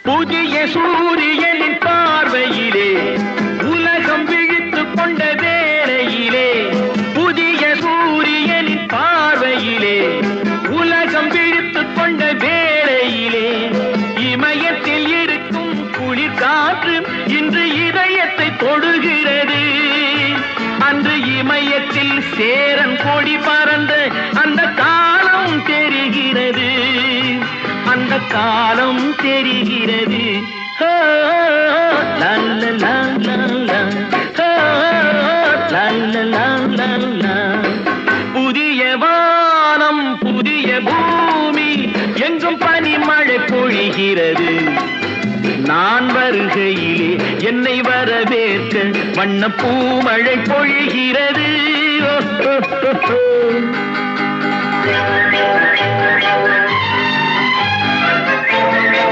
புதிய சூரியனின் பார்வையிலே உலகம் விழித்துக் கொண்ட வேளையிலே, புதிய சூரியனின் பார்வையிலே உலகம் விழித்துக் கொண்ட வேளையிலே, இமயத்தில் இருக்கும் குளிர் காற்று இன்று இதயத்தை தொடுகிறது. அன்று இமயத்தில் சேரன் கொடி பறந்த அந்த காலம் தெரிகிறது, அந்த காலம் தெரிகிறது. புதிய வானம் புதிய பூமி எங்கும் பனிமழை பொழிகிறது. நான் வருகையிலே என்னை வரவேற்க வண்ண பூமழை பொழிகிறது. ஓ